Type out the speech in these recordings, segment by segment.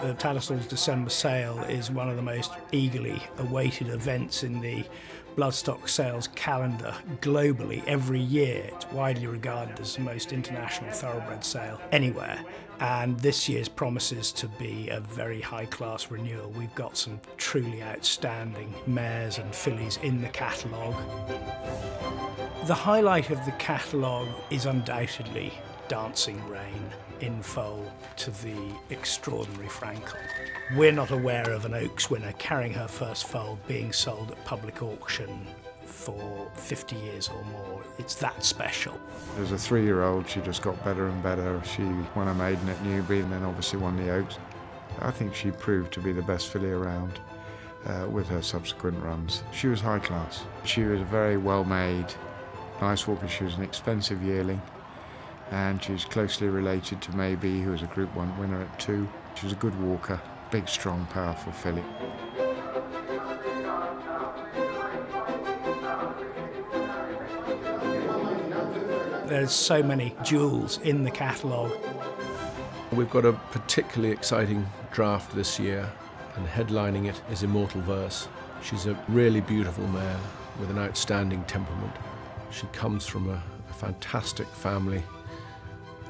The Tattersalls December sale is one of the most eagerly awaited events in the bloodstock sales calendar globally. Every year it's widely regarded as the most international thoroughbred sale anywhere, and this year's promises to be a very high-class renewal. We've got some truly outstanding mares and fillies in the catalogue. The highlight of the catalogue is undoubtedly Dancing Rain in foal to the extraordinary Frankel. We're not aware of an Oaks winner carrying her first foal being sold at public auction for 50 years or more. It's that special. As a 3-year-old, she just got better and better. She won a maiden at Newbury and then obviously won the Oaks. I think she proved to be the best filly around with her subsequent runs. She was high class. She was a very well-made, nice walker. She was an expensive yearling, and she's closely related to Maybe, who was a Group 1 winner at 2. She was a good walker, big, strong, powerful filly. There's so many jewels in the catalogue. We've got a particularly exciting draft this year, and headlining it is Immortal Verse. She's a really beautiful mare with an outstanding temperament. She comes from a fantastic family,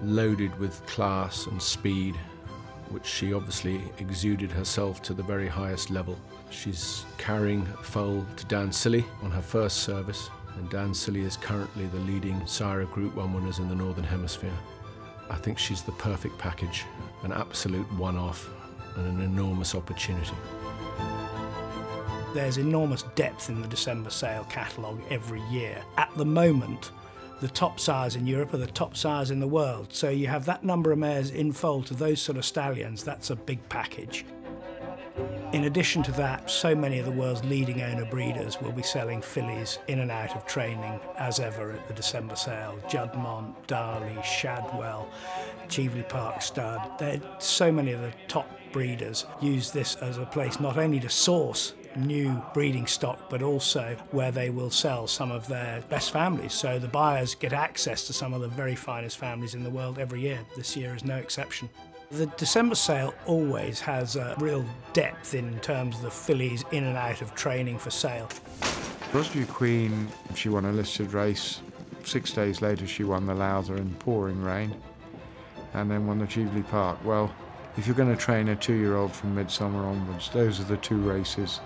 loaded with class and speed, which she obviously exuded herself to the very highest level. She's carrying foal to Dan Silly on her first service, and Dan Silly is currently the leading sire of Group 1 winners in the Northern Hemisphere. I think she's the perfect package, an absolute one-off and an enormous opportunity. There's enormous depth in the December sale catalogue every year. At the moment, the top sires in Europe are the top sires in the world. So you have that number of mares in foal to those sort of stallions. That's a big package. In addition to that, so many of the world's leading owner breeders will be selling fillies in and out of training as ever at the December sale. Juddmonte, Darley, Shadwell, Cheveley Park Stud. So many of the top breeders use this as a place not only to source new breeding stock, but also where they will sell some of their best families. So the buyers get access to some of the very finest families in the world every year. This year is no exception. The December sale always has a real depth in terms of the fillies in and out of training for sale. Rosary Queen, she won a listed race. 6 days later she won the Lowther in pouring rain, and then won the Cheveley Park. Well, if you're going to train a 2-year-old from midsummer onwards, those are the 2 races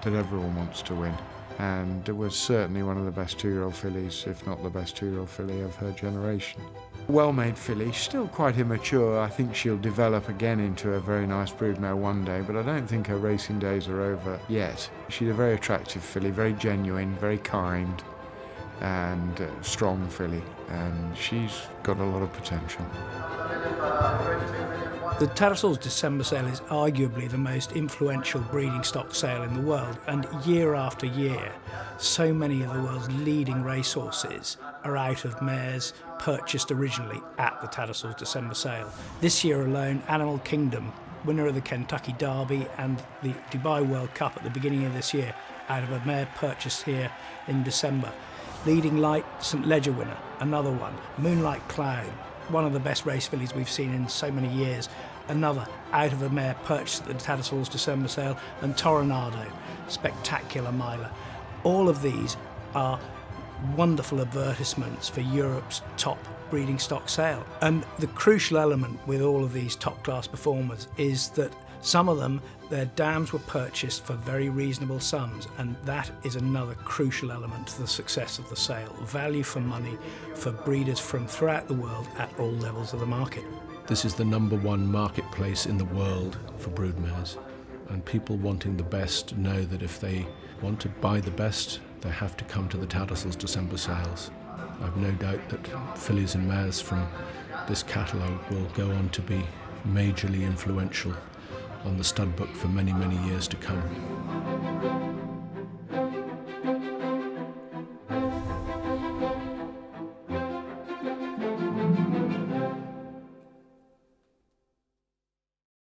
that everyone wants to win. And it was certainly one of the best 2-year-old fillies, if not the best 2-year-old filly of her generation. Well-made filly, still quite immature. I think she'll develop again into a very nice broodmare one day, but I don't think her racing days are over yet. She's a very attractive filly, very genuine, very kind, and strong filly, and she's got a lot of potential. The Tattersalls December sale is arguably the most influential breeding stock sale in the world, and year after year, so many of the world's leading racehorses are out of mares purchased originally at the Tattersalls December sale. This year alone, Animal Kingdom, winner of the Kentucky Derby and the Dubai World Cup at the beginning of this year, out of a mare purchased here in December. Leading Light, St Ledger winner, another one. Moonlight Cloud, one of the best race fillies we've seen in so many years, another out of a mare purchased at the Tattersalls December sale, and Toronado, spectacular miler. All of these are wonderful advertisements for Europe's top breeding stock sale. And the crucial element with all of these top class performers is that some of them, their dams were purchased for very reasonable sums, and that is another crucial element to the success of the sale. Value for money for breeders from throughout the world at all levels of the market. This is the #1 marketplace in the world for broodmares, and people wanting the best know that if they want to buy the best, they have to come to the Tattersalls December sales. I've no doubt that fillies and mares from this catalogue will go on to be majorly influential on the stud book for many, many years to come.